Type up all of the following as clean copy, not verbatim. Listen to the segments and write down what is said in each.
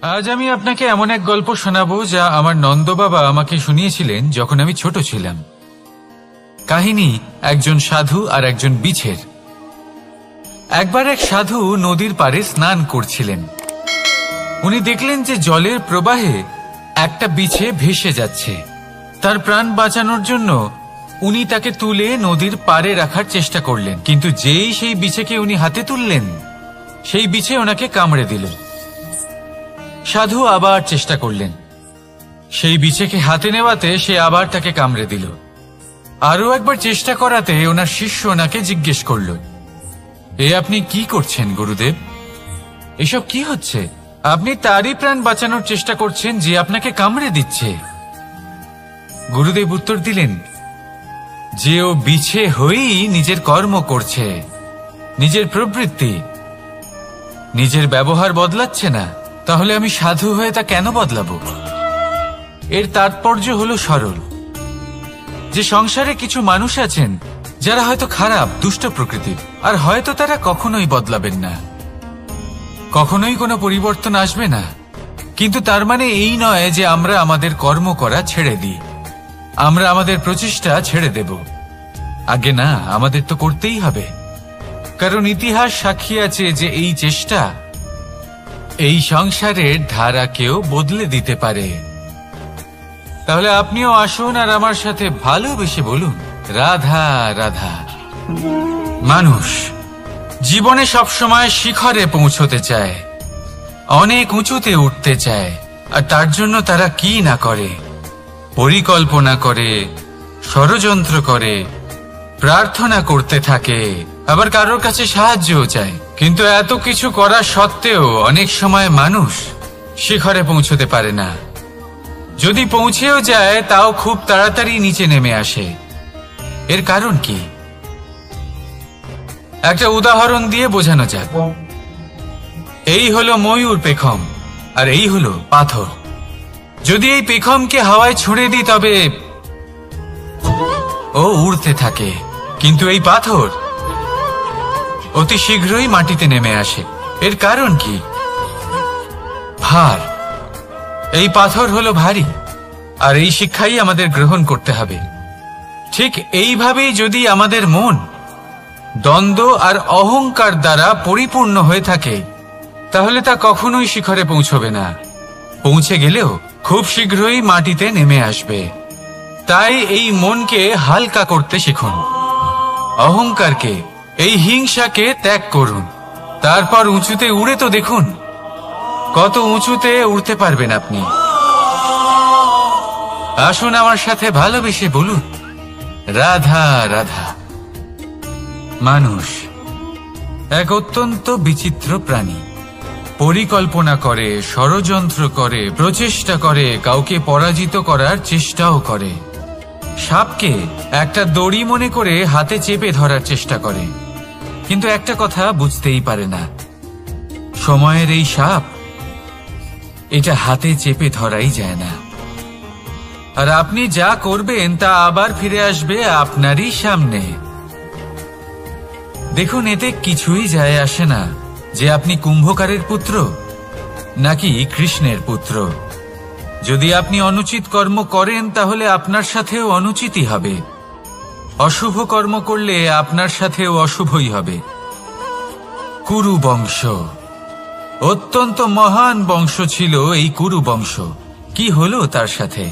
আজ আমি আপনাকে এমন এক গল্প শোনাবো যা আমার নন্দ বাবা আমাকে শুনিয়েছিলেন যখন আমি ছোট ছিলাম। কাহিনী একজন সাধু আর একজন বিছের। একবার এক সাধু নদীর পাড়ে স্নান করছিলেন। উনি দেখলেন যে জলের প্রবাহে একটা বিছে ভেসে যাচ্ছে। তার প্রাণ বাঁচানোর জন্য উনি তাকে তুলে নদীর পাড়ে রাখার চেষ্টা করলেন, কিন্তু যেই সেই বিছেকে উনি হাতে তুললেন, সেই বিছে ওনাকে কামড়ে দিল। সাধু আবার চেষ্টা করলেন, সেই বিছেকে হাতে নেওয়াতে সে আবার তাকে কামড়ে দিল। আরো একবার চেষ্টা করাতে ওনার শিষ্য ওনাকে জিজ্ঞেস করল, এ আপনি কি করছেন গুরুদেব? এসব কি হচ্ছে? আপনি তারই প্রাণ বাঁচানোর চেষ্টা করছেন যে আপনাকে কামড়ে দিচ্ছে। গুরুদেব উত্তর দিলেন, যে ও বিছে হয়েই নিজের কর্ম করছে, নিজের প্রবৃত্তি, নিজের ব্যবহার বদলাচ্ছে না, তাহলে আমি সাধু হয়ে তা কেন বদলাবো? এর তাৎপর্য হলো সরল, যে সংসারে কিছু মানুষ আছেন যারা হয়তো খারাপ, দুষ্ট প্রকৃতির, আর হয়তো তারা কখনোই বদলাবেন না, কখনোই কোনো পরিবর্তন আসবে না। কিন্তু তার মানে এই নয় যে আমরা আমাদের কর্ম করা ছেড়ে দিই, আমরা আমাদের প্রচেষ্টা ছেড়ে দেব। আগে না, আমাদের তো করতেই হবে, কারণ ইতিহাস সাক্ষী আছে যে এই চেষ্টা এই সংসারের ধারাকেও বদলে দিতে পারে। তাহলে আপনিও আসুন আর আমার সাথে ভালোবেসে বলুন, রাধা রাধা। মানুষ জীবনে সবসময় শিখরে পৌঁছতে চায়, অনেক উঁচুতে উঠতে চায়, আর তার জন্য তারা কি না করে, পরিকল্পনা করে, ষড়যন্ত্র করে, প্রার্থনা করতে থাকে, আবার কারোর কাছে সাহায্যও চায়। কিন্তু এত কিছু করা সত্ত্বেও অনেক সময় মানুষ শিখরে পৌঁছতে পারে না। যদি পৌঁছেও যায় তাও খুব তাড়াতাড়ি নিচে নেমে আসে। এর কারণ কি? একটা উদাহরণ দিয়ে বোঝানো যাক। এই হলো ময়ূর পেখম, আর এই হলো পাথর। যদি এই পেখমকে হাওয়ায় ছুঁড়ে দিই তবে ও উড়তে থাকে, কিন্তু এই পাথর অতি শীঘ্রই মাটিতে নেমে আসে। এর কারণ কি? ভার। এই পাথর হলো ভারী, আর এই শিক্ষাই আমাদের গ্রহণ করতে হবে। ঠিক এইভাবেই যদি আমাদের মন দ্বন্দ্ব আর অহংকার দ্বারা পরিপূর্ণ হয়ে থাকে, তাহলে তা কখনোই শিখরে পৌঁছবে না। পৌঁছে গেলেও খুব শীঘ্রই মাটিতে নেমে আসবে। তাই এই মনকে হালকা করতে শিখুন, অহংকারকে, এই হিংসাকে ত্যাগ করুন। তারপর উঁচুতে উড়ে তো দেখুন, কত উঁচুতে উড়তে পারবেন আপনি। আসুন আমার সাথে ভালোবেসে বলুন, রাধা রাধা। মানুষ এক অত্যন্ত বিচিত্র প্রাণী। পরিকল্পনা করে, ষড়যন্ত্র করে, প্রচেষ্টা করে, কাউকে পরাজিত করার চেষ্টাও করে। সাপকে একটা দড়ি মনে করে হাতে চেপে ধরার চেষ্টা করে, কিন্তু একটা কথা বুঝতেই পারে না, সময়ের এই সাপ, এটা হাতে চেপে ধরাই যায় না। আর আপনি যা করবেন তা আবার ফিরে আসবে আপনারই সামনে। দেখুন, এতে কিছুই যায় আসে না যে আপনি কুম্ভকারের পুত্র নাকি কৃষ্ণের পুত্র। যদি আপনি অনুচিত কর্ম করেন তাহলে আপনার সাথেও অনুচিতই হবে। অশুভ কর্ম করলে আপনার সাথেও অশুভই হবে। কুরু বংশ অত্যন্ত মহান বংশ ছিল। এই কুরু বংশ কি হলো তার সাথে?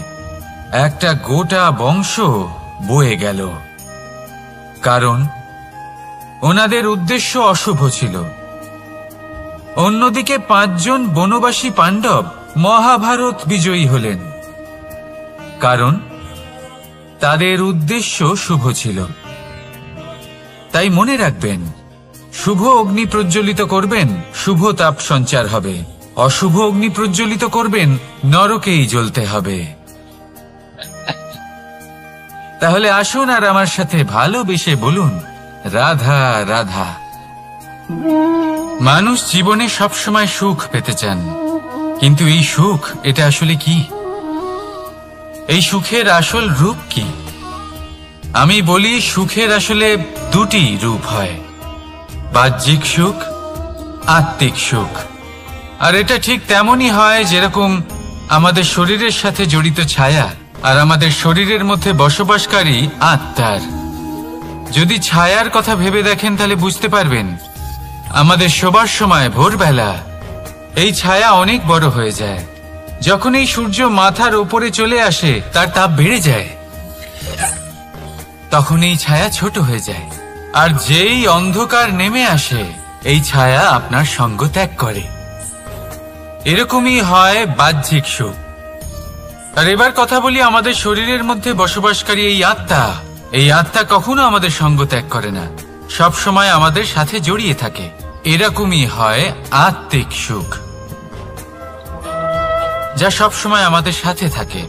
একটা গোটা বংশ বয়ে গেল, কারণ ওনাদের উদ্দেশ্য অশুভ ছিল। অন্যদিকে 5 জন বনবাসী পাণ্ডব মহাভারত বিজয়ী হলেন, কারণ তাদের উদ্দেশ্য শুভ ছিল। তাই মনে রাখবেন, শুভ অগ্নি প্রজ্বলিত করবেন, শুভ তাপ সঞ্চার হবে। অশুভ অগ্নি প্রজ্বলিত করবেন, নরকেই জ্বলতে হবে। তাহলে আসুন আর আমার সাথে ভালোবেসে বলুন, রাধা রাধা। মানুষ জীবনে সবসময় সুখ পেতে চান, কিন্তু এই সুখ, এটা আসলে কি? এই সুখের আসল রূপ কি? আমি বলি, সুখের আসলে 2টি রূপ হয়, বাহ্যিক সুখ, আত্মিক সুখ। আর এটা ঠিক তেমনই হয় যেরকম আমাদের শরীরের সাথে জড়িত ছায়া আর আমাদের শরীরের মধ্যে বসবাসকারী আত্মার। যদি ছায়ার কথা ভেবে দেখেন তাহলে বুঝতে পারবেন আমাদের শোবার সময় ভোরবেলা এই ছায়া অনেক বড় হয়ে যায়। যখন এই সূর্য মাথার উপরে চলে আসে তার তাপ বেড়ে যায়, তখন এই ছায়া ছোট হয়ে যায়। আর যেই অন্ধকার নেমে আসে এই ছায়া আপনার সঙ্গ ত্যাগ করে। এরকমই হয় বাহ্যিক সুখ। আর এবার কথা বলি আমাদের শরীরের মধ্যে বসবাসকারী এই আত্মা। এই আত্মা কখনো আমাদের সঙ্গ ত্যাগ করে না, সব সময় আমাদের সাথে জড়িয়ে থাকে। এরকমই হয় আত্মিক সুখ, যা সব সময় আমাদের সাথে থাকে।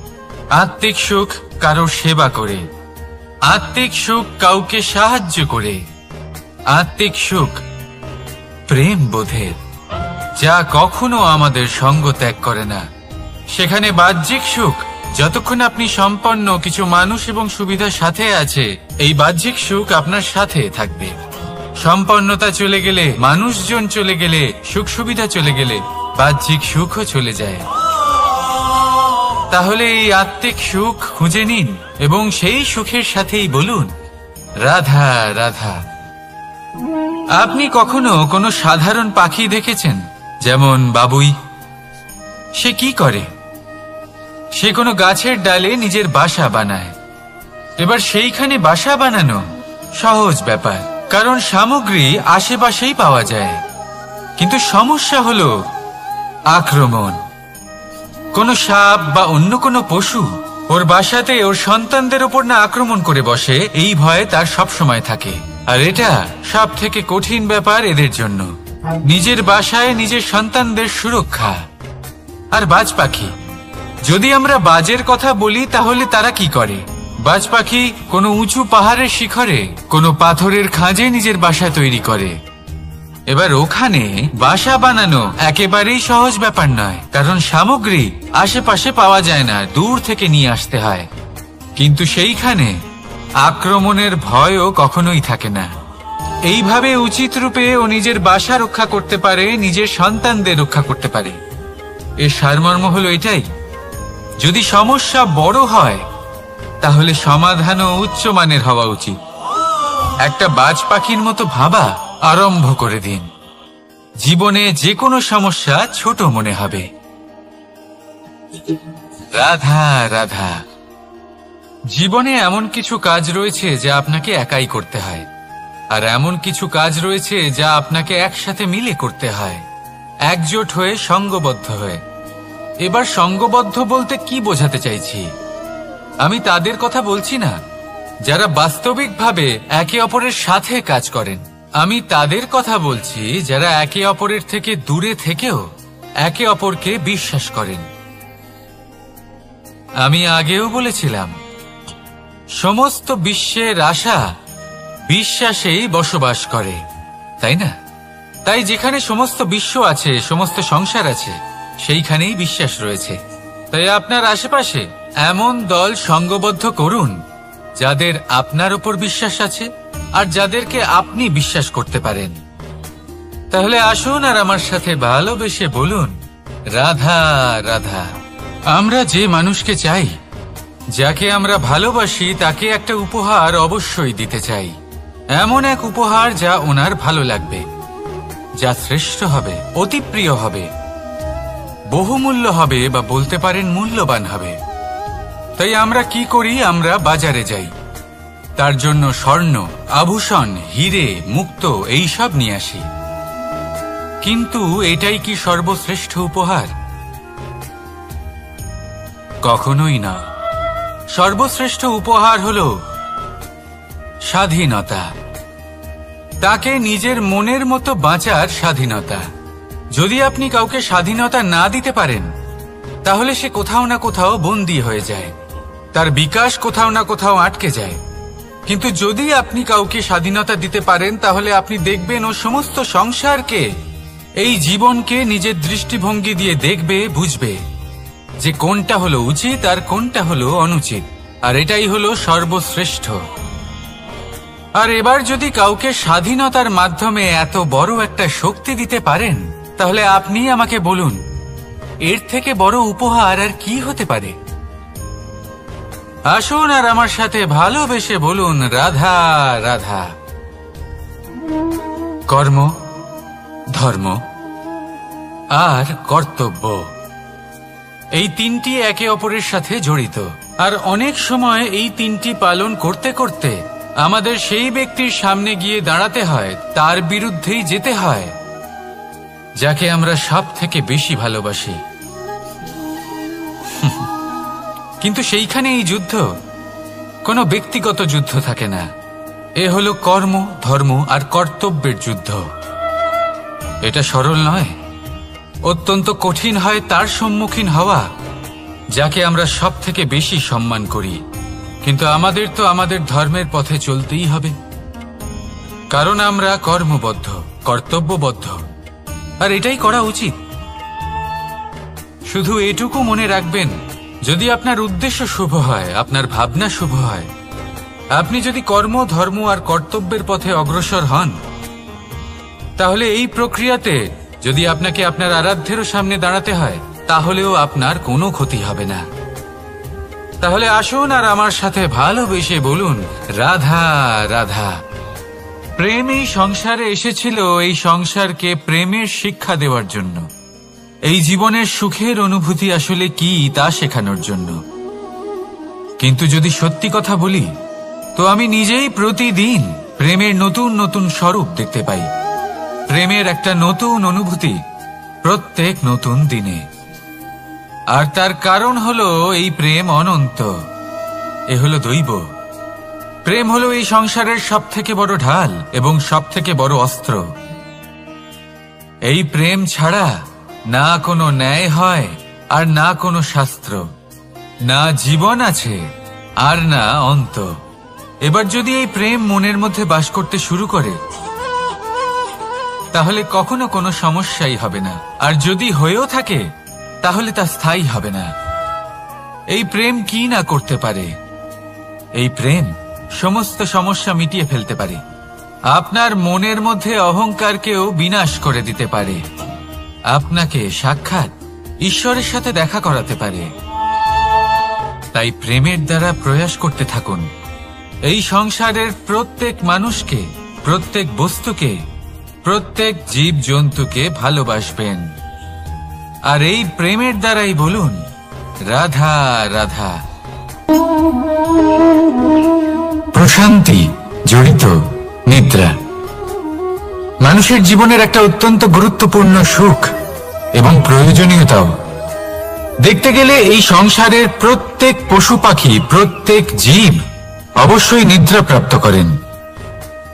আত্মিক সুখ কারোর সেবা করে, আত্মিক সুখ কাউকে সাহায্য করে, আত্মিক সুখ প্রেম বোধের, যা কখনো আমাদের সঙ্গ ত্যাগ করে না। সেখানে বাহ্যিক সুখ, যতক্ষণ আপনি সম্পন্ন কিছু মানুষ এবং সুবিধার সাথে আছে, এই বাহ্যিক সুখ আপনার সাথে থাকবে। সম্পন্নতা চলে গেলে, মানুষজন চলে গেলে, সুখ সুবিধা চলে গেলে বাহ্যিক সুখও চলে যায়। তাহলে এই আত্মিক সুখ খুঁজে নিন এবং সেই সুখের সাথেই বলুন রাধা রাধা। আপনি কখনো কোনো সাধারণ পাখি দেখেছেন? যেমন বাবুই। সে কি করে? সে কোনো গাছের ডালে নিজের বাসা বানায়। এবার সেইখানে বাসা বানানো সহজ ব্যাপার, কারণ সামগ্রী আশেপাশেই পাওয়া যায়। কিন্তু সমস্যা হলো আক্রমণ। কোনো সাপ বা অন্য কোনো পশু ওর বাসাতে ওর সন্তানদের উপর না আক্রমণ করে বসে, এই ভয়ে তার সব সময় থাকে। আর এটা সব থেকে কঠিন ব্যাপার এদের জন্য, নিজের বাসায় নিজের সন্তানদের সুরক্ষা। আর বাজ পাখি, যদি আমরা বাজের কথা বলি তাহলে তারা কি করে? বাজ পাখি কোনো উঁচু পাহাড়ের শিখরে, কোনো পাথরের খাঁজে নিজের বাসা তৈরি করে। এবার ওখানে বাসা বানানো একেবারেই সহজ ব্যাপার নয়, কারণ সামগ্রী আশেপাশে পাওয়া যায় না, দূর থেকে নিয়ে আসতে হয়। কিন্তু সেইখানে আক্রমণের ভয়ও কখনোই থাকে না। এইভাবে উচিত রূপে ও নিজের বাসা রক্ষা করতে পারে, নিজের সন্তানদের রক্ষা করতে পারে। এর সারমর্ম হলো এটাই, যদি সমস্যা বড় হয় তাহলে সমাধানও উচ্চমানের হওয়া উচিত। একটা বাজ পাখির মতো ভাবা আরম্ভ করে দিন। জীবনে যে কোনো সমস্যা ছোট মনে হবে। রাধা রাধা। জীবনে এমন কিছু কাজ রয়েছে যা আপনাকে একাই করতে হয়, আর এমন কিছু কাজ রয়েছে যা আপনাকে একসাথে মিলে করতে হয়, একজোট হয়ে, সঙ্গবদ্ধ হয়ে। এবার সঙ্গবদ্ধ বলতে কি বোঝাতে চাইছি? আমি তাদের কথা বলছি না যারা বাস্তবিকভাবে একে অপরের সাথে কাজ করেন। আমি তাদের কথা বলছি যারা একে অপরের থেকে দূরে থেকেও একে অপরকে বিশ্বাস করেন। আমি আগেও বলেছিলাম, সমস্ত বিশ্বের আশা বিশ্বাসেই বসবাস করে, তাই না? তাই যেখানে সমস্ত বিশ্ব আছে, সমস্ত সংসার আছে, সেইখানেই বিশ্বাস রয়েছে। তাই আপনার আশেপাশে এমন দল সঙ্গবদ্ধ করুন যাদের আপনার উপর বিশ্বাস আছে আর যাদেরকে আপনি বিশ্বাস করতে পারেন। তাহলে আসুন আর আমার সাথে ভালোবেসে বলুন রাধা রাধা। আমরা যে মানুষকে চাই, যাকে আমরা ভালোবাসি, তাকে একটা উপহার অবশ্যই দিতে চাই। এমন এক উপহার যা ওনার ভালো লাগবে, যা শ্রেষ্ঠ হবে, অতি প্রিয় হবে, বহুমূল্য হবে, বা বলতে পারেন মূল্যবান হবে। তাই আমরা কি করি? আমরা বাজারে যাই, তার জন্য স্বর্ণ, আভূষণ, হিরে, মুক্ত এইসব নিয়ে আসি। কিন্তু এটাই কি সর্বশ্রেষ্ঠ উপহার? কখনোই না। সর্বশ্রেষ্ঠ উপহার হলো স্বাধীনতা, তাকে নিজের মনের মতো বাঁচার স্বাধীনতা। যদি আপনি কাউকে স্বাধীনতা না দিতে পারেন, তাহলে সে কোথাও না কোথাও বন্দী হয়ে যায়, তার বিকাশ কোথাও না কোথাও আটকে যায়। কিন্তু যদি আপনি কাউকে স্বাধীনতা দিতে পারেন, তাহলে আপনি দেখবেন ও সমস্ত সংসারকে, এই জীবনকে নিজের দৃষ্টিভঙ্গি দিয়ে দেখবে, বুঝবে যে কোনটা হলো উচিত আর কোনটা হলো অনুচিত। আর এটাই হলো সর্বশ্রেষ্ঠ। আর এবার যদি কাউকে স্বাধীনতার মাধ্যমে এত বড় একটা শক্তি দিতে পারেন, তাহলে আপনি আমাকে বলুন, এর থেকে বড় উপহার আর কি হতে পারে? আসুন আর আমার সাথে ভালোবেসে বলুন, রাধা রাধা। কর্ম, ধর্ম আর কর্তব্য, এই তিনটি একে অপরের সাথে জড়িত। আর অনেক সময় এই তিনটি পালন করতে করতে আমাদের সেই ব্যক্তির সামনে গিয়ে দাঁড়াতে হয়, তার বিরুদ্ধেই যেতে হয়, যাকে আমরা সব থেকে বেশি ভালোবাসি। কিন্তু সেইখানে এই যুদ্ধ কোনো ব্যক্তিগত যুদ্ধ থাকে না। এ হলো কর্ম, ধর্ম আর কর্তব্যের যুদ্ধ। এটা সরল নয়, অত্যন্ত কঠিন হয় তার সম্মুখীন হওয়া যাকে আমরা সব থেকে বেশি সম্মান করি। কিন্তু আমাদের তো আমাদের ধর্মের পথে চলতেই হবে, কারণ আমরা কর্মবদ্ধ, কর্তব্যবদ্ধ, আর এটাই করা উচিত। শুধু এটুকু মনে রাখবেন, যদি আপনার উদ্দেশ্য শুভ হয়, আপনার ভাবনা শুভ হয়, আপনি যদি কর্ম, ধর্ম আর কর্তব্যের পথে অগ্রসর হন, তাহলে এই প্রক্রিয়াতে যদি আপনাকে আপনার আরাধ্যেরও সামনে দাঁড়াতে হয়, তাহলেও আপনার কোনো ক্ষতি হবে না। তাহলে আসুন আর আমার সাথে ভালোবেসে বলুন, রাধা রাধা। প্রেম এই সংসারে এসেছিল এই সংসারকে প্রেমের শিক্ষা দেওয়ার জন্য, এই জীবনের সুখের অনুভূতি আসলে কি তা শেখানোর জন্য। কিন্তু যদি সত্যি কথা বলি, তো আমি নিজেই প্রতিদিন প্রেমের নতুন নতুন স্বরূপ দেখতে পাই। প্রেমের একটা নতুন অনুভূতি প্রত্যেক নতুন দিনে। আর তার কারণ হলো এই প্রেম অনন্ত, এ হলো দৈব। প্রেম হলো এই সংসারের সব থেকে বড় ঢাল এবং সব থেকে বড় অস্ত্র। এই প্রেম ছাড়া না কোনো ন্যায় হয় আর না কোনো শাস্ত্র, না জীবন আছে আর না অন্ত। এবার যদি এই প্রেম মনের মধ্যে বাস করতে শুরু করে, তাহলে কখনো কোনো সমস্যাই হবে না। আর যদি হয়েও থাকে, তাহলে তা স্থায়ী হবে না। এই প্রেম কি না করতে পারে? এই প্রেম সমস্ত সমস্যা মিটিয়ে ফেলতে পারে। আপনার মনের মধ্যে অহংকারকেও বিনাশ করে দিতে পারে। আপনাকে সাক্ষাৎ ঈশ্বরের সাথে দেখা করাতে পারে। তাই প্রেমের দ্বারা প্রয়াস করতে থাকুন। এই সংসারের প্রত্যেক মানুষকে, প্রত্যেক বস্তুকে, প্রত্যেক জীব জন্তুকে ভালোবাসবেন। আর এই প্রেমের দ্বারাই বলুন, রাধা রাধা। প্রশান্তি জড়িত নিদ্রা মানুষের জীবনের একটা অত্যন্ত গুরুত্বপূর্ণ সুখ এবং প্রয়োজনীয়তাও। দেখতে গেলে এই সংসারের প্রত্যেক পশু পাখি, প্রত্যেক জীব অবশ্যই নিদ্রা প্রাপ্ত করেন।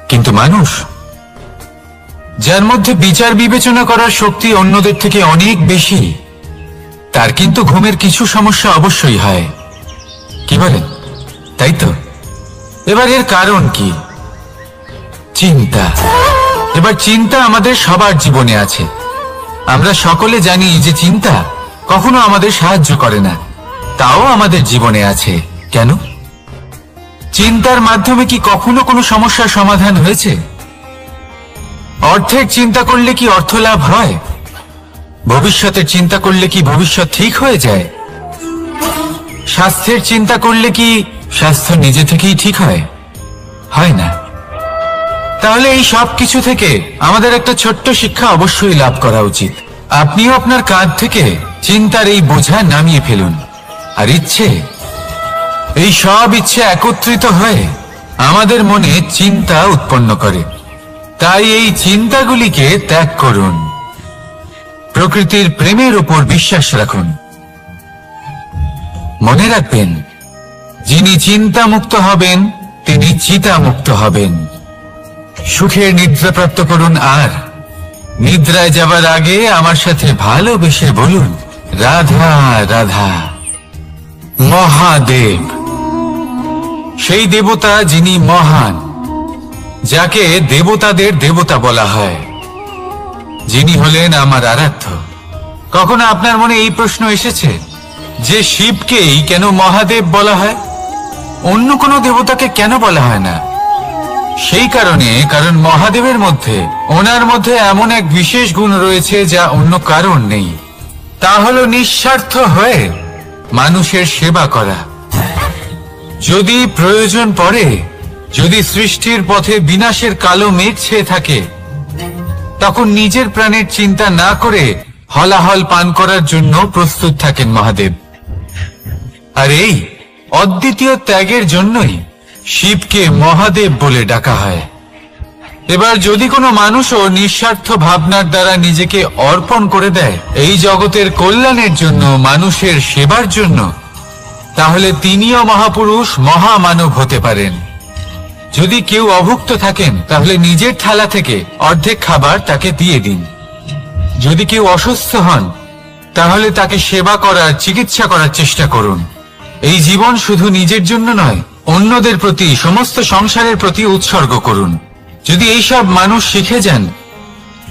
কিন্তু মানুষ, যার মধ্যে বিচার বিবেচনা করার শক্তি অন্যদের থেকে অনেক বেশি, তার কিন্তু ঘুমের কিছু সমস্যা অবশ্যই হয়। কি বলেন? তাই তো। এবার এর কারণ কি? চিন্তা। এবার চিন্তা আমাদের সবার জীবনে আছে। আমরা সকলে জানি যে চিন্তা কখনো আমাদের সাহায্য করে না, তাও আমাদের জীবনে আছে। কেন? চিন্তার মাধ্যমে কি কখনো কোনো সমস্যার সমাধান হয়েছে? অর্থের চিন্তা করলে কি অর্থ লাভ হয়? ভবিষ্যতের চিন্তা করলে কি ভবিষ্যৎ ঠিক হয়ে যায়? স্বাস্থ্যের চিন্তা করলে কি স্বাস্থ্য নিজে থেকেই ঠিক হয়? হয় না। তাহলে এই সব কিছু থেকে আমাদের একটা ছোট্ট শিক্ষা অবশ্যই লাভ করা উচিত। আপনিও আপনার কাঁধ থেকে চিন্তার এই বোঝা নামিয়ে ফেলুন। আর ইচ্ছে, এই সব ইচ্ছে একত্রিত হয়ে আমাদের মনে চিন্তা উৎপন্ন করে। তাই এই চিন্তাগুলিকে ত্যাগ করুন। প্রকৃতির প্রেমের উপর বিশ্বাস রাখুন। মনে রাখবেন, যিনি চিন্তা মুক্ত হবেন তিনি চিতা মুক্ত হবেন। সুখের নিদ্রা প্রাপ্ত করুন। আর নিদ্রায় যাবার আগে আমার সাথে ভালোবেসে বলুন, রাধা রাধা। মহাদেব, সেই দেবতা যিনি মহান, যাকে দেবতাদের দেবতা বলা হয়, যিনি হলেন আমার আরাধ্য। কখনো আপনার মনে এই প্রশ্ন এসেছে যে শিবকেই কেন মহাদেব বলা হয়, অন্য কোনো দেবতাকে কেন বলা হয় না? সেই কারণ মহাদেবের মধ্যে ওনার মধ্যে এমন এক বিশেষ গুণ রয়েছে যা অন্য কারণ নেই। তা হলো নিঃস্বার্থ হয়ে মানুষের সেবা করা। যদি প্রয়োজন পড়ে, যদি সৃষ্টির পথে বিনাশের কালো মেঘ ছেয়ে থাকে, তখন নিজের প্রাণের চিন্তা না করে হলাহল পান করার জন্য প্রস্তুত থাকেন মহাদেব। আর এই অদ্বিতীয় ত্যাগের জন্যই শিবকে মহাদেব বলে ডাকা হয়। এবার যদি কোনো মানুষও নিঃস্বার্থ ভাবনার দ্বারা নিজেকে অর্পণ করে দেয় এই জগতের কল্যাণের জন্য, মানুষের সেবার জন্য, তাহলে তিনিও মহাপুরুষ, মহামানব হতে পারেন। যদি কেউ অভুক্ত থাকেন তাহলে নিজের থালা থেকে অর্ধেক খাবার তাকে দিয়ে দিন। যদি কেউ অসুস্থ হন তাহলে তাকে সেবা করার, চিকিৎসা করার চেষ্টা করুন। এই জীবন শুধু নিজের জন্য নয়, অন্যদের প্রতি, সমস্ত সংসারের প্রতি উৎসর্গ করুন। যদি এইসব মানুষ শিখে যান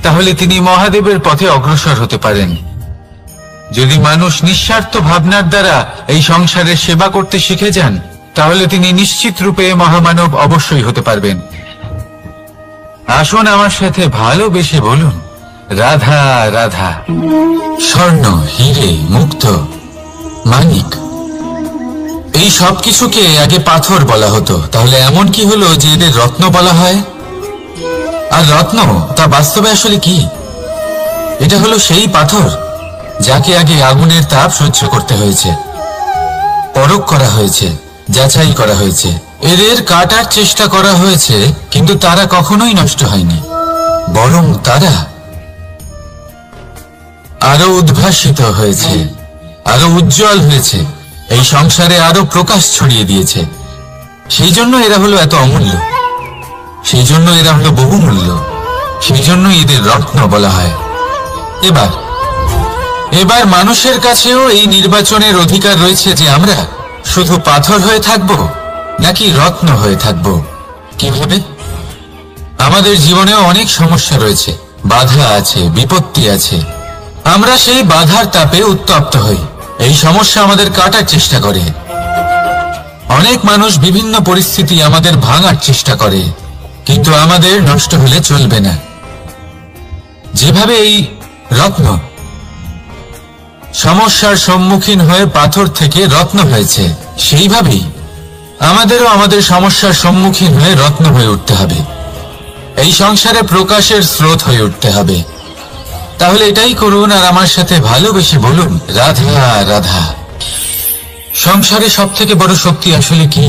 তাহলে তিনি মহাদেবের পথে অগ্রসর হতে পারেন। যদি মানুষ নিঃস্বার্থ ভাবনার দ্বারা এই সংসারের সেবা করতে শিখে যান তাহলে তিনি নিশ্চিত রূপে মহামানব অবশ্যই হতে পারবেন। আসুন আমার সাথে ভালোবেসে বলুন, রাধা রাধা। স্বর্ণ, হিরে, মুক্ত, মানিক, এই সব কিছুকে আগে পাথর বলা হতো। তাহলে এমন কি হলো যে এদের রত্ন বলা হয়? আর রত্ন তা বাস্তবে আসলে কি? এটা হলো সেই পাথর যাকে আগে আগুনের তাপ সহ্য করতে হয়েছে, পরখ করা হয়েছে, যাচাই করা হয়েছে, এদের কাটার চেষ্টা করা হয়েছে, কিন্তু তারা কখনোই নষ্ট হয়নি, বরং তারা আরো উদ্ভাসিত হয়েছে, আরো উজ্জ্বল হয়েছে, এই সংসারে আরো প্রকাশ ছড়িয়ে দিয়েছে। সেই জন্য এরা হলো এত অমূল্য, সেই জন্য এরা হলো বহুমূল্য, সেই জন্য এদের রত্ন বলা হয়। এবার মানুষের কাছেও এই নির্বাচনের অধিকার রয়েছে যে আমরা শুধু পাথর হয়ে থাকব নাকি রত্ন হয়ে থাকব। কিভাবে? আমাদের জীবনেও অনেক সমস্যা রয়েছে, বাধা আছে, বিপত্তি আছে। আমরা সেই বাধার তাপে উত্তপ্ত হই, এই সমস্যা আমাদের কাটার চেষ্টা করে। অনেক মানুষ বিভিন্ন পরিস্থিতি আমাদের ভাঙার চেষ্টা করে, কিন্তু আমাদের নষ্ট হলে চলবে না। যেভাবে এই রত্ন সমস্যার সম্মুখীন হয়ে পাথর থেকে রত্ন হয়েছে, সেইভাবেই আমাদেরও আমাদের সমস্যার সম্মুখীন হয়ে রত্ন হয়ে উঠতে হবে, এই সংসারে প্রকাশের স্রোত হয়ে উঠতে হবে। তাহলে এটাই করুন আর আমার সাথে ভালোবেসে বলুন, রাধা রাধা। সংসারে সব থেকে বড় শক্তি আসলে কি?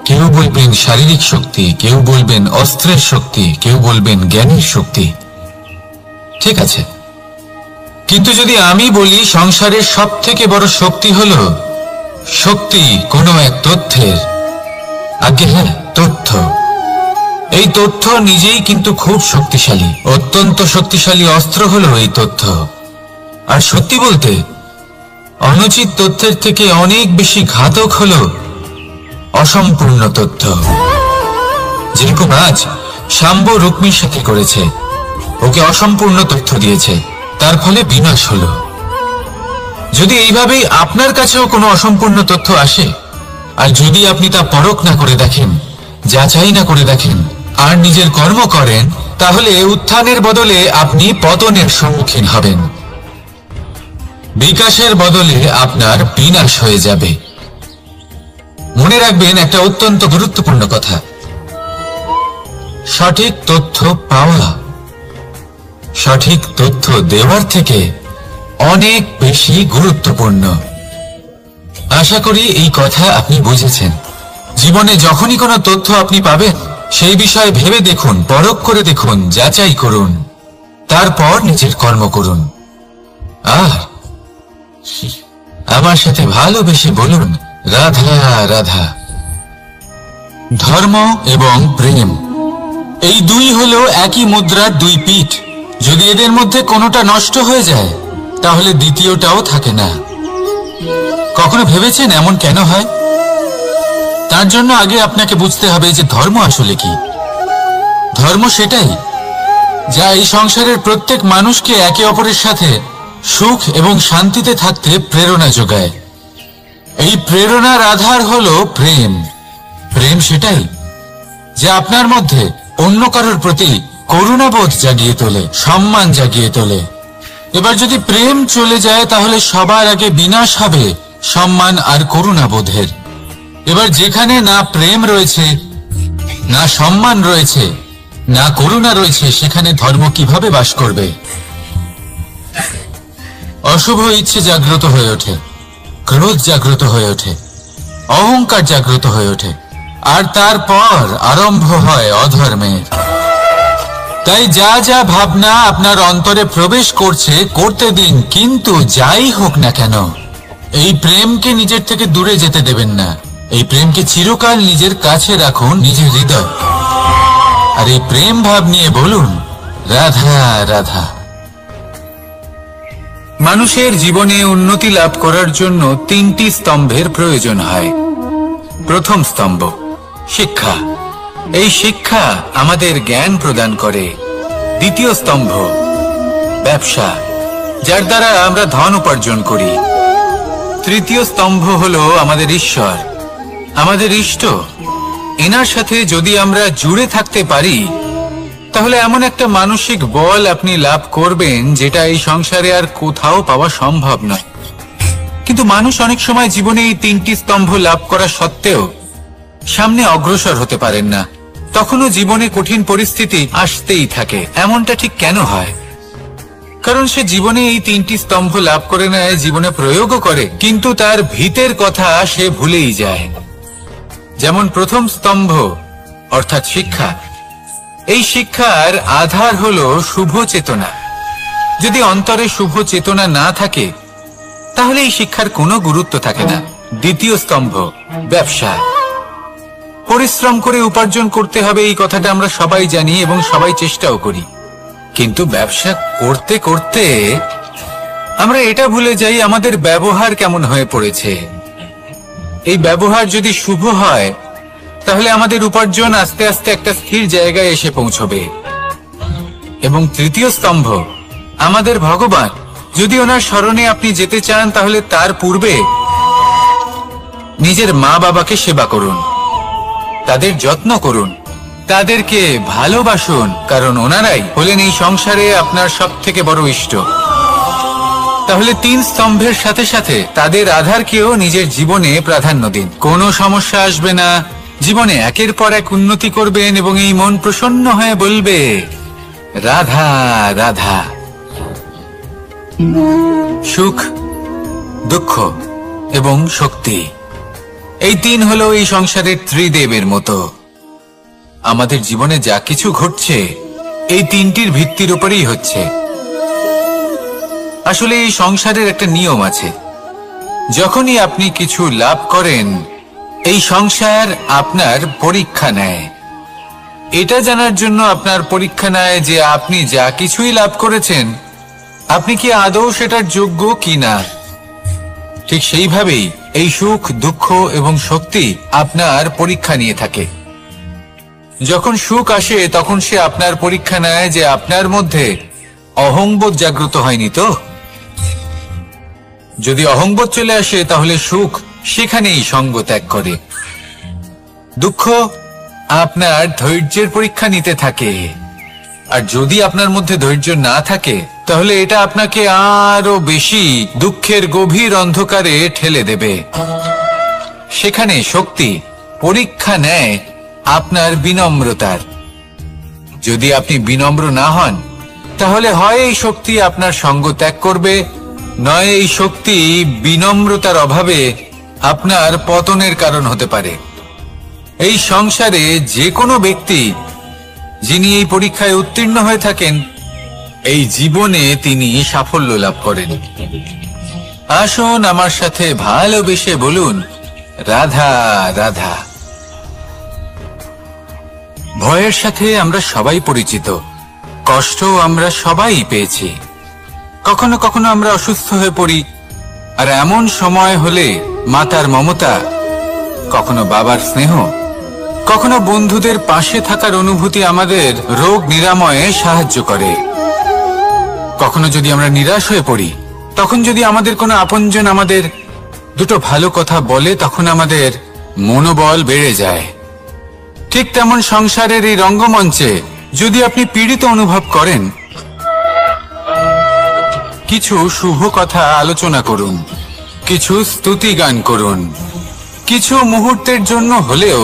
কেউ বলবেন শারীরিক শক্তি, কেউ বলবেন অস্ত্রের শক্তি, কেউ বলবেন জ্ঞানের শক্তি। ঠিক আছে, কিন্তু যদি আমি বলি সংসারের সব থেকে বড় শক্তি হলো শক্তি কোনো এক তথ্যের, আগে হ্যাঁ, তথ্য। এই তথ্য নিজেই কিন্তু খুব শক্তিশালী, অত্যন্ত শক্তিশালী অস্ত্র হলো এই তথ্য। আর সত্যি বলতে অনুচিত তথ্যের থেকে অনেক বেশি ঘাতক হলো অসম্পূর্ণ তথ্য। যেরকম আজ শাম্ব রুক্মির সাথে করেছে, ওকে অসম্পূর্ণ তথ্য দিয়েছে, তার ফলে বিনাশ হলো। যদি এইভাবেই আপনার কাছেও কোনো অসম্পূর্ণ তথ্য আসে, আর যদি আপনি তা পরখ না করে দেখেন, যাচাই না করে দেখেন, আর নিজের কর্ম করেন, তাহলে উত্থানের বদলে আপনি পতনের সম্মুখীন হবেন, বিকাশের বদলে আপনার বিনাশ হয়ে যাবে। মনে রাখবেন একটা অত্যন্ত গুরুত্বপূর্ণ কথা, সঠিক তথ্য পাওয়া সঠিক তথ্য দেওয়ার থেকে অনেক বেশি গুরুত্বপূর্ণ। আশা করি এই কথা আপনি বুঝেছেন। জীবনে যখনই কোনো তথ্য আপনি পাবেন, সেই বিষয়ে ভেবে দেখুন, পরখ করে দেখুন, যাচাই করুন, তারপর নিজের কর্ম করুন। আর আমার সাথে ভালোবেসে বলুন, রাধা রাধা। ধর্ম এবং প্রেম, এই দুই হলো একই মুদ্রার দুই পিঠ। যদি এদের মধ্যে কোনোটা নষ্ট হয়ে যায় তাহলে দ্বিতীয়টাও থাকে না। কখনো ভেবেছেন এমন কেন হয়? তার জন্য আগে আপনাকে বুঝতে হবে যে ধর্ম আসলে কি। ধর্ম সেটাই যা এই সংসারের প্রত্যেক মানুষকে একে অপরের সাথে সুখ এবং শান্তিতে থাকতে প্রেরণা যোগায়। এই প্রেরণার আধার হলো প্রেম। প্রেম সেটাই যা আপনার মধ্যে অন্য কারোর প্রতি করুণাবোধ জাগিয়ে তোলে, সম্মান জাগিয়ে তোলে। এবার যদি প্রেম চলে যায় তাহলে সবার আগে বিনাশ হবে সম্মান আর করুণাবোধের। এবার যেখানে না প্রেম রয়েছে, না সম্মান রয়েছে, না করুণা রয়েছে, সেখানে ধর্ম কিভাবে বাস করবে? অশুভ ইচ্ছে জাগ্রত হয়ে ওঠে, ক্রোধ জাগ্রত হয়ে ওঠে, অহংকার জাগ্রত হয়ে ওঠে, আর তারপর আরম্ভ হয় অধর্মের। তাই যা যা ভাবনা আপনার অন্তরে প্রবেশ করছে করতে দিন, কিন্তু যাই হোক না কেন এই প্রেমকে নিজের থেকে দূরে যেতে দেবেন না। এই প্রেমকে চিরকাল নিজের কাছে রাখুন, নিজের হৃদয়। আর এই প্রেম ভাব নিয়ে বলুন, রাধা রাধা। মানুষের জীবনে উন্নতি লাভ করার জন্য 3টি স্তম্ভের প্রয়োজন হয়। প্রথম স্তম্ভ শিক্ষা। এই শিক্ষা আমাদের জ্ঞান প্রদান করে। দ্বিতীয় স্তম্ভ ব্যবসা, যার দ্বারা আমরা ধন উপার্জন করি। তৃতীয় স্তম্ভ হলো আমাদের ঈশ্বর, আমাদের ইষ্ট। এনার সাথে যদি আমরা জুড়ে থাকতে পারি তাহলে এমন একটা মানসিক বল আপনি লাভ করবেন যেটা এই সংসারে আর কোথাও পাওয়া সম্ভব নয়। কিন্তু মানুষ অনেক সময় জীবনে এই 3টি স্তম্ভ লাভ করা সত্ত্বেও সামনে অগ্রসর হতে পারেন না। তখনও জীবনে কঠিন পরিস্থিতি আসতেই থাকে। এমনটা ঠিক কেন হয়? কারণ সে জীবনে এই 3টি স্তম্ভ লাভ করে নেয়, জীবনে প্রয়োগও করে, কিন্তু তার ভিতের কথা সে ভুলেই যায়। যেমন প্রথম স্তম্ভ অর্থাৎ শিক্ষা। এই শিক্ষার আধার হলো শুভ চেতনা। যদি অন্তরে শুভ চেতনা না থাকে তাহলে এই শিক্ষার কোনো গুরুত্ব থাকে না। দ্বিতীয় স্তম্ভ ব্যবসা। পরিশ্রম করে উপার্জন করতে হবে, এই কথাটা আমরা সবাই জানি এবং সবাই চেষ্টাও করি। কিন্তু ব্যবসা করতে করতে আমরা এটা ভুলে যাই আমাদের ব্যবহার কেমন হয়ে পড়েছে। এই ব্যবহার যদি শুভ হয় তাহলে আমাদের উপার্জন আস্তে আস্তে একটা স্থির জায়গায় এসে পৌঁছবে। এবং তৃতীয় স্তম্ভ আমাদের ভগবান। যদি ওনার শরণে আপনি যেতে চান তাহলে তার পূর্বে নিজের মা বাবাকে সেবা করুন, তাদের যত্ন করুন, তাদেরকে ভালোবাসুন, কারণ ওনারাই হলেন এই সংসারে আপনার সবথেকে বড় ইষ্ট। তাহলে 3 স্তম্ভের সাথে সাথে তাদের আধারকেও নিজের জীবনে প্রাধান্য দিন। কোনো সমস্যা আসবে না, জীবনে একের পর এক উন্নতি করবেন এবং এই মন প্রসন্ন হয়ে বলবে রাধা রাধা। সুখ, দুঃখ এবং শক্তি, এই 3 হলো এই সংসারের ত্রিদেবের মতো। আমাদের জীবনে যা কিছু ঘটছে এই 3টির ভিত্তির উপরেই হচ্ছে। আসলে এই সংসারের একটা নিয়ম আছে, যখনই আপনি কিছু লাভ করেন এই সংসার আপনার পরীক্ষা নেয়। এটা জানার জন্য আপনার পরীক্ষা নেয় যে আপনি যা কিছুই লাভ করেছেন আপনি কি আদৌ সেটার যোগ্য কিনা। ঠিক সেইভাবেই এই সুখ, দুঃখ এবং শক্তি আপনার পরীক্ষা নিয়ে থাকে। যখন সুখ আসে তখন সে আপনার পরীক্ষা নেয় যে আপনার মধ্যে অহংবোধ জাগ্রত হয়নি তো। যদি অহংবোধ চলে আসে তাহলে সুখ সেখানেই সঙ্গ ত্যাগ করে। দুঃখ আপনার ধৈর্যের পরীক্ষা নিতে থাকে, আর যদি আপনার মধ্যে ধৈর্য না থাকে তাহলে এটা আপনাকে আরো বেশি দুঃখের গভীর অন্ধকারে ঠেলে দেবে। সেখানে শক্তি পরীক্ষা নেয় আপনার বিনম্রতার। যদি আপনি বিনম্র না হন তাহলে হয় এই শক্তি আপনার সঙ্গ ত্যাগ করবে, নয় এই শক্তি বিনম্রতার অভাবে আপনার পতনের কারণ হতে পারে। এই সংসারে যে কোনো ব্যক্তি যিনি এই পরীক্ষায় উত্তীর্ণ হয়ে থাকেন এই জীবনে তিনি সাফল্য লাভ করেন। আসুন আমার সাথে ভালোবেসে বলুন রাধা রাধা। ভয়ের সাথে আমরা সবাই পরিচিত, কষ্ট আমরা সবাই পেয়েছি। কখনো কখনো আমরা অসুস্থ হয়ে পড়ি, আর এমন সময় হলে মাতার মমতা, কখনো বাবার স্নেহ, কখনো বন্ধুদের পাশে থাকার অনুভূতি আমাদের রোগ নিরাময়ে সাহায্য করে। কখনো যদি আমরা নিরাশ হয়ে পড়ি তখন যদি আমাদের কোনো আপনজন আমাদের দুটো ভালো কথা বলে তখন আমাদের মনোবল বেড়ে যায়। ঠিক তেমন সংসারের এই রঙ্গমঞ্চে যদি আপনি পীড়িত অনুভব করেন, কিছু শুভ কথা আলোচনা করুন, কিছু স্তুতি গান করুন, কিছু মুহূর্তের জন্য হলেও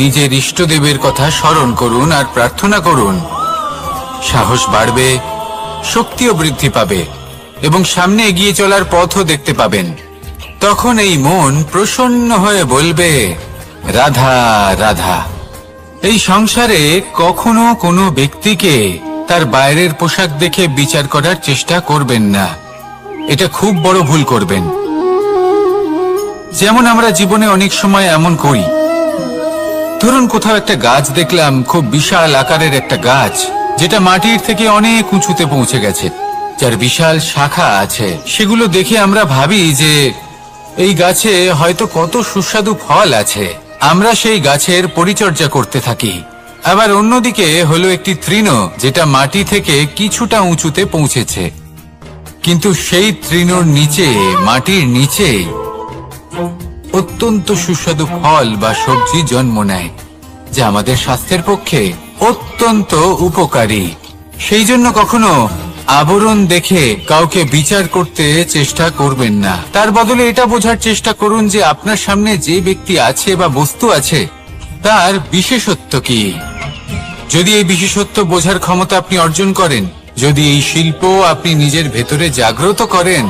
নিজের ইষ্টদেবের কথা স্মরণ করুন আর প্রার্থনা করুন। সাহস বাড়বে, শক্তিও বৃদ্ধি পাবে এবং সামনে এগিয়ে চলার পথও দেখতে পাবেন। তখন এই মন প্রসন্ন হয়ে বলবে, রাধা রাধা। এই সংসারে কখনো কোনো ব্যক্তিকে তার বাইরের পোশাক দেখে বিচার করার চেষ্টা করবেন না, এটা খুব বড় ভুল করবেন। যেমন আমরা জীবনে অনেক সময় এমন করি, ধরুন কোথাও একটা গাছ দেখলাম, খুব বিশাল আকারের একটা গাছ, যেটা মাটির থেকে অনেক উঁচুতে পৌঁছে গেছে, যার বিশাল শাখা আছে। সেগুলো দেখে আমরা ভাবি যে এই গাছে হয়তো কত সুস্বাদু ফল আছে, আমরা সেই গাছের পরিচর্যা করতে থাকি। আবার অন্যদিকে হলো একটি তৃণ, যেটা মাটি থেকে কিছুটা উঁচুতে পৌঁছেছে, কিন্তু সেই তৃণর নিচে, মাটির নিচে অত্যন্ত সুস্বাদু ফল বা সবজি জন্ম নেয়, যা আমাদের স্বাস্থ্যের পক্ষে অত্যন্ত উপকারী। সেই জন্য কখনো আবরণ দেখে কাউকে বিচার করতে চেষ্টা করবেন না। তার বদলে এটা বোঝার চেষ্টা করুন যে আপনার সামনে যে ব্যক্তি আছে বা বস্তু আছে তার বিশেষত্ব কি। যদি এই বিশেষত্ব বোঝার ক্ষমতা আপনি অর্জন করেন, যদি এই শিল্প আপনি নিজের ভেতরে জাগ্রত করেন,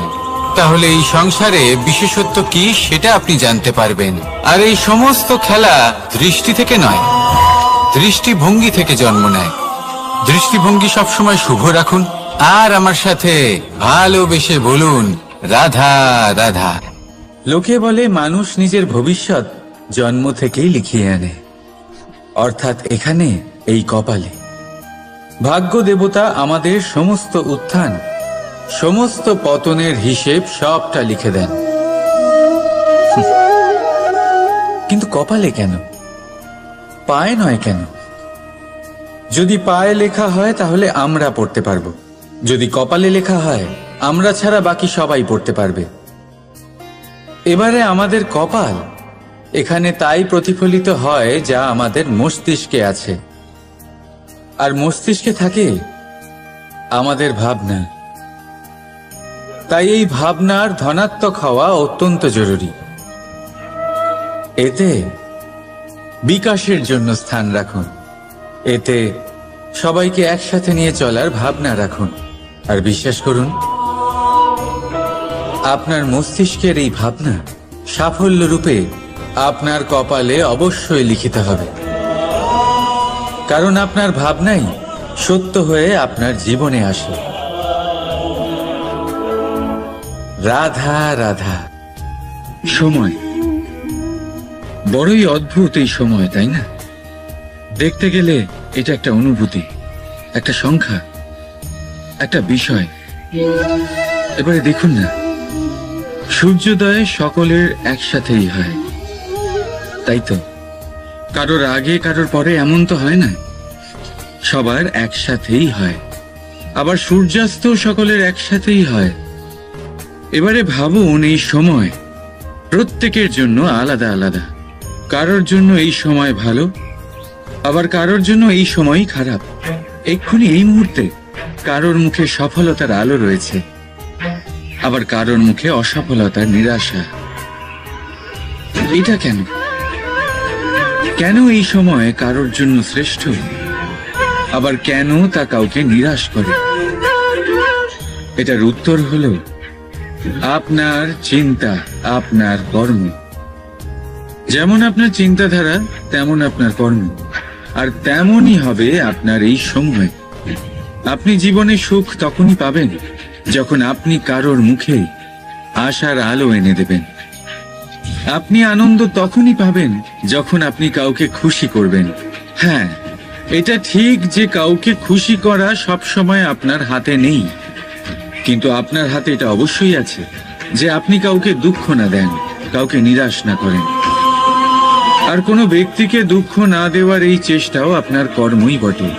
তাহলে এই সংসারে বিশেষত্ব কি সেটা আপনি জানতে পারবেন। আর এই সমস্ত খেলা দৃষ্টি থেকে নয়, দৃষ্টিভঙ্গি থেকে জন্ম নেয়। দৃষ্টিভঙ্গি সবসময় শুভ রাখুন আর আমার সাথে ভালোবেসে বলুন, রাধা রাধা। লোকে বলে মানুষ নিজের ভবিষ্যৎ জন্ম থেকেই লিখিয়ে আনে, অর্থাৎ এখানে এই কপালে। ভাগ্য দেবতা আমাদের সমস্ত উত্থান, সমস্ত পতনের হিসেব সবটা লিখে দেন। কিন্তু কপালে কেন, পায়ে নয় কেন? যদি পায়ে লেখা হয় তাহলে আমরা পড়তে পারবো, যদি কপালে লেখা হয় আমরা ছাড়া বাকি সবাই পড়তে পারবে। এবারে আমাদের কপাল এখানে তাই প্রতিফলিত হয় যা আমাদের মস্তিষ্কে আছে, আর মস্তিষ্কে থাকে আমাদের ভাবনা। তাই এই ভাবনার ধনাত্মক হওয়া অত্যন্ত জরুরি। এতে বিকাশের জন্য স্থান রাখুন, এতে সবাইকে একসাথে নিয়ে চলার ভাবনা রাখুন, আর বিশ্বাস করুন আপনার মস্তিষ্কের এই ভাবনা সাফল্য রূপে আপনার কপালে অবশ্যই লিখিত হবে, কারণ আপনার ভাবনাই সত্য হয়ে আপনার জীবনে আসে। রাধা রাধা। সময় বড়ই অদ্ভুত, এই সময়, তাই না? দেখতে গেলে এটা একটা অনুভূতি, একটা সংখ্যা, একটা বিষয়। এবারে দেখুন না, সূর্যোদয় সকলের একসাথেই হয়, তাই তো? কারোর আগে কারোর পরে এমন তো হয় না, সবার একসাথেই হয়। আবার সূর্যাস্ত সকলের একসাথেই হয়। এবারে ভাবুন, এই সময় প্রত্যেকের জন্য আলাদা আলাদা। কারোর জন্য এই সময় ভালো, আবার কারোর জন্য এই সময়ই খারাপ। এক্ষুনি এই মুহূর্তে কারোর মুখে সফলতার আলো রয়েছে, আবার কারোর মুখে অসফলতার নিরাশা। এটা কেন? কেন এই সময় কারোর জন্য শ্রেষ্ঠ, আবার কেন তা কাউকে নিরাশ করে? এটার উত্তর হলো আপনার চিন্তা, আপনার কর্ম। যেমন আপনার চিন্তাধারা তেমন আপনার কর্ম, আর তেমনই হবে আপনার এই সময়। আপনি জীবনে সুখ তখনই পাবেন যখন আপনি কারোর মুখে আশার আলো এনে দেবেন। আপনি আনন্দ তখনই পাবেন যখন আপনি কাউকে খুশি করবেন। হ্যাঁ, এটা ঠিক যে কাউকে খুশি করা সব সময় আপনার হাতে নেই, কিন্তু আপনার হাতে এটা অবশ্যই আছে যে আপনি কাউকে দুঃখ না দেন, কাউকে নিরাশ না করেন। আর কোনো ব্যক্তিকে দুঃখ না দেওয়ার এই চেষ্টাও আপনার কর্মই বটে।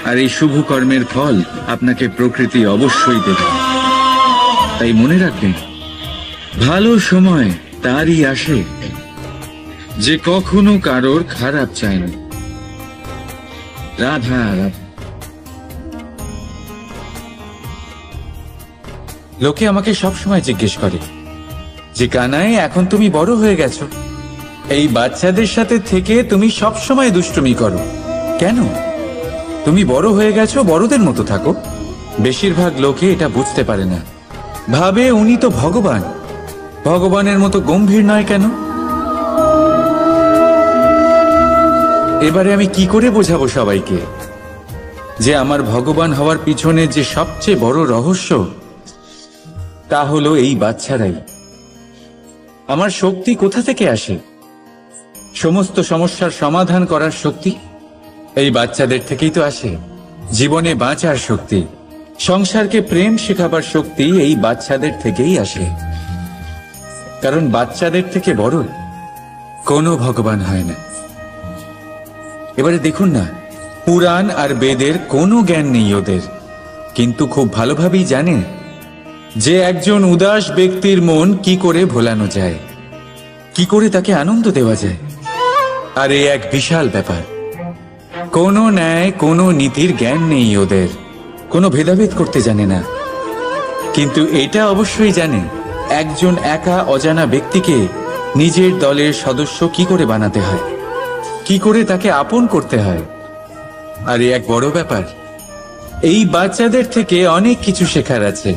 আর এই শুভ কর্মের ফল আপনাকে প্রকৃতি অবশ্যই দেবে। তাই মনে রাখবেন, ভালো সময় তারই আসে যে কখনো কারোর খারাপ চায় না। রাধা রাধা। লোকে আমাকে সবসময় জিজ্ঞেস করে যে কানাই, এখন তুমি বড় হয়ে গেছো, এই বাচ্চাদের সাথে থেকে তুমি সবসময় দুষ্টুমি করো কেন? তুমি বড় হয়ে গেছো, বড়দের মতো থাকো। বেশিরভাগ লোকে এটা বুঝতে পারে না, ভাবে উনি তো ভগবান, ভগবানের মতো গম্ভীর নয় কেন? এবারে আমি কি করে বোঝাবো সবাইকে যে আমার ভগবান হওয়ার পিছনে যে সবচেয়ে বড় রহস্য তা হলো এই বাচ্চারাই। আমার শক্তি কোথা থেকে আসে? সমস্ত সমস্যার সমাধান করার শক্তি এই বাচ্চাদের থেকেই তো আসে। জীবনে বাঁচার শক্তি, সংসারকে প্রেম শেখাবার শক্তি এই বাচ্চাদের থেকেই আসে। কারণ বাচ্চাদের থেকে বড় কোনো ভগবান হয় না। এবারে দেখুন না, পুরাণ আর বেদের কোনো জ্ঞান নেই ওদের, কিন্তু খুব ভালোভাবেই জানে যে একজন উদাস ব্যক্তির মন কি করে ভোলানো যায়, কি করে তাকে আনন্দ দেওয়া যায়। আর এই এক বিশাল ব্যাপার। কোনো ন্যায়, কোনো নীতির জ্ঞান নেই ওদের, কোনো ভেদাভেদ করতে জানে না। কিন্তু এটা অবশ্যই জানে একজন একা অজানা ব্যক্তিকে নিজের দলের সদস্য কি করে বানাতে হয়, কি করে তাকে আপন করতে হয়। আর এক বড় ব্যাপার, এই বাচ্চাদের থেকে অনেক কিছু শেখার আছে।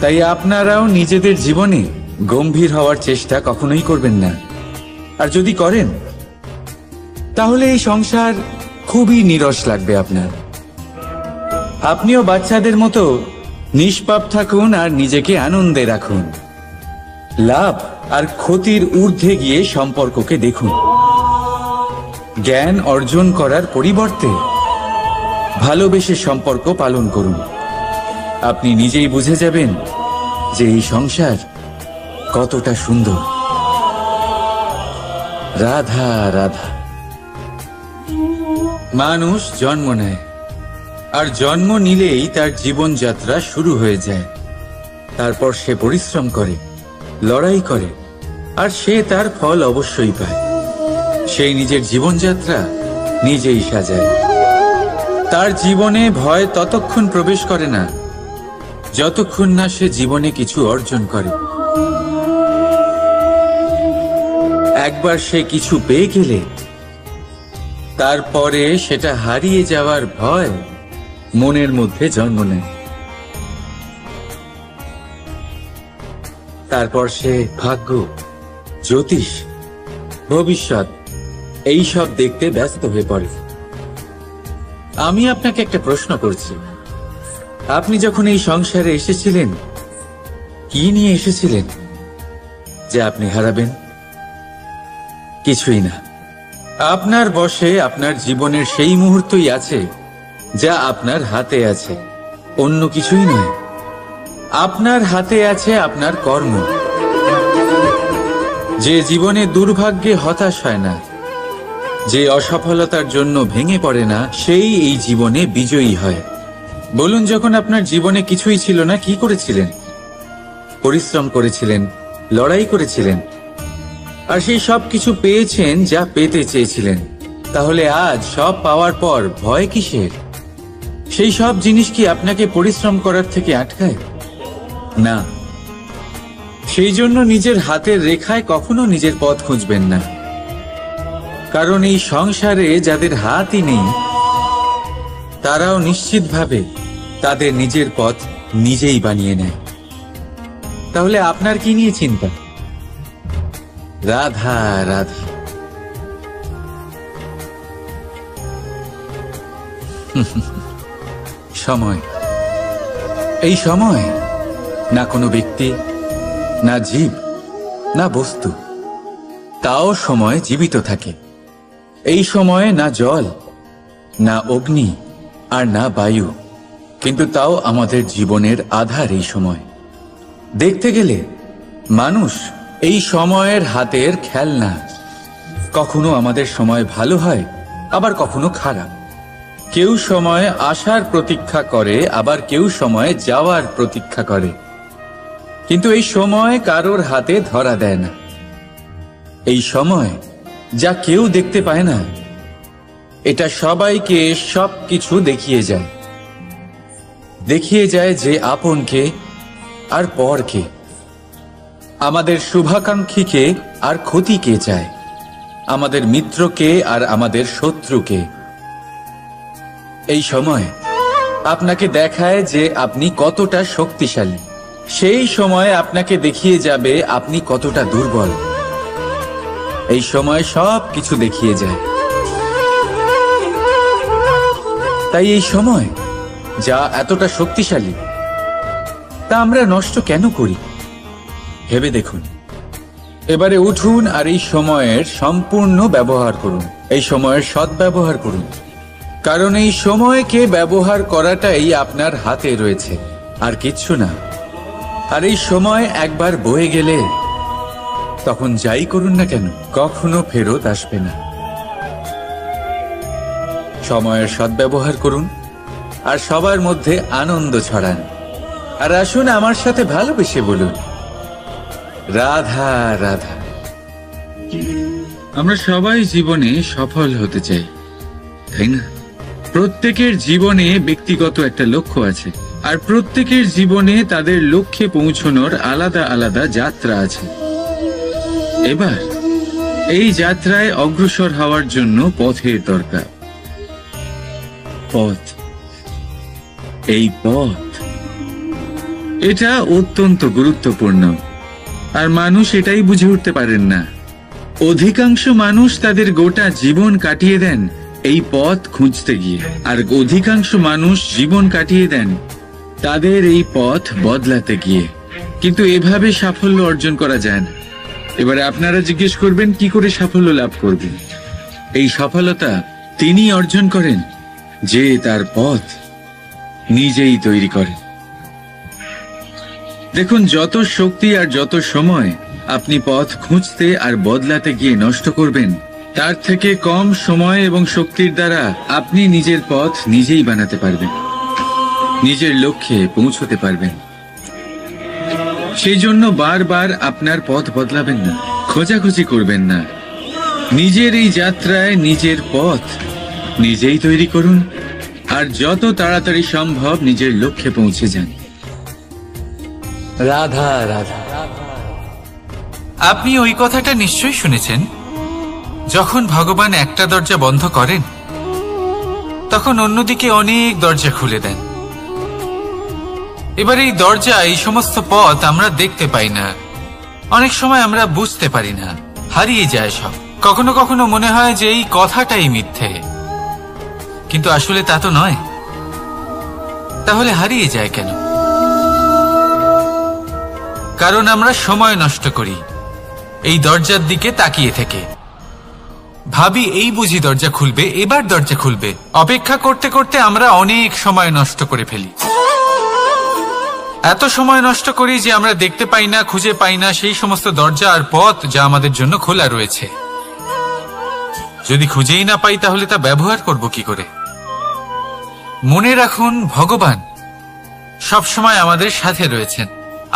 তাই আপনারাও নিজেদের জীবনে গম্ভীর হওয়ার চেষ্টা কখনোই করবেন না। আর যদি করেন তাহলে এই সংসার খুবই নিরস লাগবে আপনার। আপনিও বাচ্চাদের মতো নিষ্পাপ থাকুন আর নিজেকে আনন্দে রাখুন। লাভ আর ক্ষতির ঊর্ধ্বে গিয়ে সম্পর্ককে দেখুন। জ্ঞান অর্জন করার পরিবর্তে ভালোবেসে সম্পর্ক পালন করুন। আপনি নিজেই বুঝে যাবেন যে এই সংসার কতটা সুন্দর। রাধা রাধা। মানুষ জন্ম নেয়, আর জন্ম নিলেই তার জীবনযাত্রা শুরু হয়ে যায়। তারপর সে পরিশ্রম করে, লড়াই করে, আর সে তার ফল অবশ্যই পায়। সেই নিজের জীবনযাত্রা নিজেই সাজায়। তার জীবনে ভয় ততক্ষণ প্রবেশ করে না যতক্ষণ না সে জীবনে কিছু অর্জন করে। একবার সে কিছু পেয়ে গেলে তারপরে সেটা হারিয়ে যাওয়ার ভয় মনের মধ্যে জন্ম নেয়। তারপর সে ভাগ্য, জ্যোতিষ, ভবিষ্যৎ এই সব দেখতে ব্যস্ত হয়ে পড়ে। আমি আপনাকে একটা প্রশ্ন করছি, আপনি যখন এই সংসারে এসেছিলেন কি নিয়ে এসেছিলেন যে আপনি হারাবেন? কিছুই না। আপনার বশে আপনার জীবনের সেই মুহূর্তই আছে যা আপনার হাতে আছে, অন্য কিছুই নয়। আপনার হাতে আছে আপনার কর্ম। যে জীবনে দুর্ভাগ্যে হতাশ হয় না, যে অসফলতার জন্য ভেঙে পড়ে না, সেই এই জীবনে বিজয়ী হয়। বলুন, যখন আপনার জীবনে কিছুই ছিল না কি করেছিলেন? পরিশ্রম করেছিলেন, লড়াই করেছিলেন, আর সেই সব কিছু পেয়েছেন যা পেতে চেয়েছিলেন। তাহলে আজ সব পাওয়ার পর ভয় কিসের? সেই সব জিনিস কি আপনাকে পরিশ্রম করার থেকে আটকায়? না। সেই জন্য নিজের হাতের রেখায় কখনো নিজের পথ খুঁজবেন না। কারণ এই সংসারে যাদের হাতই নেই তারাও নিশ্চিতভাবে তাদের নিজের পথ নিজেই বানিয়ে নেয়। তাহলে আপনার কি নিয়ে চিন্তা? রাধা রাধা। সময়, এই সময় না কোনো ব্যক্তি, না জীব, না বস্তু, তাও সময় জীবিত থাকে। এই সময়ে না জল, না অগ্নি, আর না বায়ু, কিন্তু তাও আমাদের জীবনের আধার এই সময়। দেখতে গেলে মানুষ এই সময়ের হাতের খেলনা। কখনো আমাদের সময় ভালো হয়, আবার কখনো খারাপ। কেউ সময় আসার প্রতীক্ষা করে, আবার কেউ সময় যাওয়ার প্রতীক্ষা করে। কিন্তু এই সময় কারোর হাতে ধরা দেয় না। এই সময় যা কেউ দেখতে পায় না, এটা সবাইকে সবকিছু দেখিয়ে যায়, দেখিয়ে যায় যে আপনকে আর পরকে, আমাদের শুভাকাঙ্ক্ষীকে আর ক্ষতিকে চায়, আমাদের মিত্রকে আর আমাদের শত্রুকে। এই সময় আপনাকে দেখায় যে আপনি কতটা শক্তিশালী, সেই সময় আপনাকে দেখিয়ে যাবে আপনি কতটা দুর্বল। এই সময় সব কিছু দেখিয়ে যায়। তাই এই সময় যা এতটা শক্তিশালী, তা আমরা নষ্ট কেন করি ভেবে দেখুন। এবারে উঠুন আর এই সময়ের সম্পূর্ণ ব্যবহার করুন, এই সময়ের সদ্ব্যবহার করুন, কারণ এই সময়কে ব্যবহার করাটাই আপনার হাতে রয়েছে, আর কিচ্ছু না। আর এই সময় একবার বয়ে গেলে তখন যাই করুন না কেন কখনো ফেরত আসবে না। সময়ের সদ্ব্যবহার করুন আর সবার মধ্যে আনন্দ ছড়ান। আর আসুন আমার সাথে ভালোবেসে বলুন, রাধা রাধা। আমরা সবাই জীবনে সফল হতে চাই, তাই না? প্রত্যেকের জীবনে ব্যক্তিগত একটা লক্ষ্য আছে, আর প্রত্যেকের জীবনে তাদের লক্ষ্যে পৌঁছানোর আলাদা আলাদা যাত্রা আছে। এবার এই যাত্রায় অগ্রসর হওয়ার জন্য পথের দরকার। পথ, এই পথ, এটা অত্যন্ত গুরুত্বপূর্ণ, আর মানুষ এটাই বুঝে উঠতে পারেন না। অধিকাংশ মানুষ তাদের গোটা জীবন কাটিয়ে দেন এই পথ খুঁজতে গিয়ে, আর অধিকাংশ মানুষ জীবন কাটিয়ে দেন তাদের এই পথ বদলাতে গিয়ে। কিন্তু এভাবে সাফল্য অর্জন করা যায় না। এবারে আপনারা জিজ্ঞেস করবেন কি করে সাফল্য লাভ করবেন? এই সফলতা তিনি অর্জন করেন যে তার পথ নিজেই তৈরি করেন। দেখুন, যত শক্তি আর যত সময় আপনি পথ খুঁজতে আর বদলাতে গিয়ে নষ্ট করবেন, তার থেকে কম সময় এবং শক্তির দ্বারা আপনি নিজের পথ নিজেই বানাতে পারবেন, নিজের লক্ষ্যে পৌঁছতে পারবেন। সেই জন্য বারবার আপনার পথ বদলাবেন না, খোঁজাখুঁজি করবেন না। নিজের এই যাত্রায় নিজের পথ নিজেই তৈরি করুন, আর যত তাড়াতাড়ি সম্ভব নিজের লক্ষ্যে পৌঁছে যান। রাধা রাধা। আপনি ওই কথাটা নিশ্চয়ই শুনেছেন, যখন ভগবান একটা দরজা বন্ধ করেন তখন অন্যদিকে অনেক দরজা খুলে দেন। এবার এই দরজা, এই সমস্ত পথ আমরা দেখতে পাই না, অনেক সময় আমরা বুঝতে পারি না, হারিয়ে যায় সব। কখনো কখনো মনে হয় যে এই কথাটাই মিথ্যে, কিন্তু আসলে তা তো নয়। তাহলে হারিয়ে যায় কেন? কারণ আমরা সময় নষ্ট করি এই দরজার দিকে তাকিয়ে থেকে। ভাবি এই বুঝি দরজা খুলবে, এবার দরজা খুলবে। অপেক্ষা করতে করতে আমরা অনেক সময় নষ্ট করে ফেলি। এত সময় নষ্ট করি যে আমরা দেখতে পাই না, খুঁজে পাই না সেই সমস্ত দরজা আর পথ যা আমাদের জন্য খোলা রয়েছে। যদি খুঁজেই না পাই তাহলে তা ব্যবহার করব কি করে? মনে রাখুন, ভগবান সবসময় আমাদের সাথে রয়েছেন,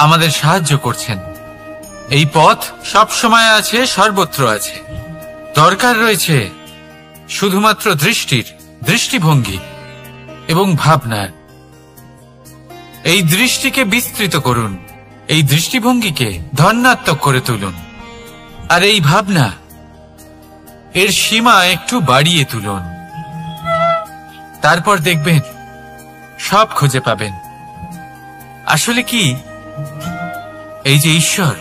আমাদের সাহায্য করছেন। এই পথ সব সময় আছে, সর্বত্র আছে। দরকার রয়েছে শুধুমাত্র দৃষ্টির, দৃষ্টিভঙ্গি এবং ভাবনার। এই দৃষ্টিকে বিস্তৃত করুন, এই দৃষ্টিভঙ্গিকে ধন্যাত্মক করে তুলুন, আর এই ভাবনা, এর সীমা একটু বাড়িয়ে তুলুন। তারপর দেখবেন সব খুঁজে পাবেন। আসলে কি, এই যে ঈশ্বর,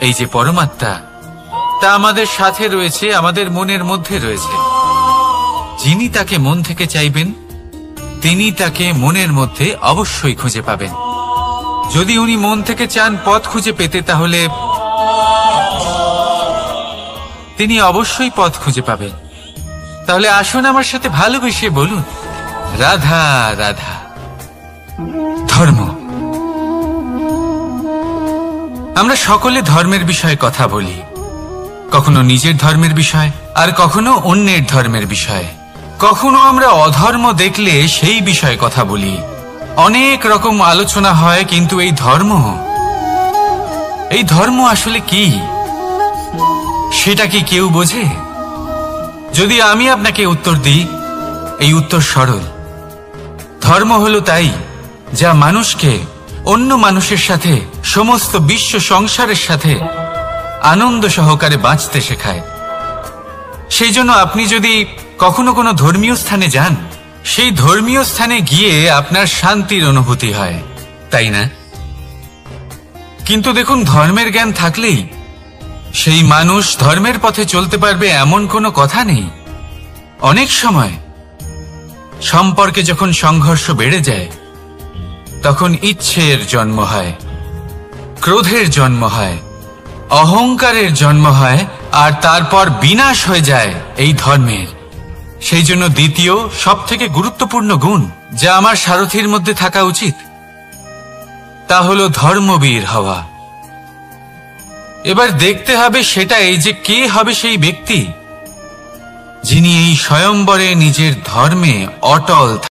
এই যে পরমাত্মা, তা আমাদের সাথে রয়েছে, আমাদের মনের মধ্যে রয়েছে। যিনি তাকে মন থেকে চাইবেন তিনি তাকে মনের মধ্যে অবশ্যই খুঁজে পাবেন। যদি উনি মন থেকে চান পথ খুঁজে পেতে, তাহলে তিনি অবশ্যই পথ খুঁজে পাবেন। তাহলে আসুন আমার সাথে ভালোবেসে বলুন, রাধা রাধা। ধর্ম, আমরা সকলে ধর্মের বিষয়ে কথা বলি, কখনো নিজের ধর্মের বিষয়, আর কখনো অন্যের ধর্মের বিষয়। কখনো আমরা অধর্ম দেখলে সেই বিষয়ে কথা বলি। অনেক রকম আলোচনা হয়, কিন্তু এই ধর্ম আসলে কি, সেটা কি কেউ বোঝে? যদি আমি আপনাকে উত্তর দিই, এই উত্তর সরল। ধর্ম হলো তাই যা মানুষকে অন্য মানুষের সাথে, সমস্ত বিশ্ব সংসারের সাথে আনন্দ সহকারে বাঁচতে শেখায়। সেই জন্য আপনি যদি কখনো কোনো ধর্মীয় স্থানে যান, সেই ধর্মীয় স্থানে গিয়ে আপনার শান্তির অনুভূতি হয়, তাই না? কিন্তু দেখুন, ধর্মের জ্ঞান থাকলেই সেই মানুষ ধর্মের পথে চলতে পারবে এমন কোনো কথা নেই। অনেক সময় সম্পর্কে যখন সংঘর্ষ বেড়ে যায়, তখন ইচ্ছের জন্ম হয়, ক্রোধের জন্ম হয়, অহংকারের জন্ম হয়, আর তারপর বিনাশ হয়ে যায় এই ধর্মের। সেই জন্য দ্বিতীয় সবথেকে গুরুত্বপূর্ণ গুণ যা আমার সারথীর মধ্যে থাকা উচিত, তা হলো ধর্মবীর হওয়া। এবার দেখতে হবে সেটা এই যে কে হবে সেই ব্যক্তি যিনি এই স্বয়ম্বরে নিজের ধর্মে অটল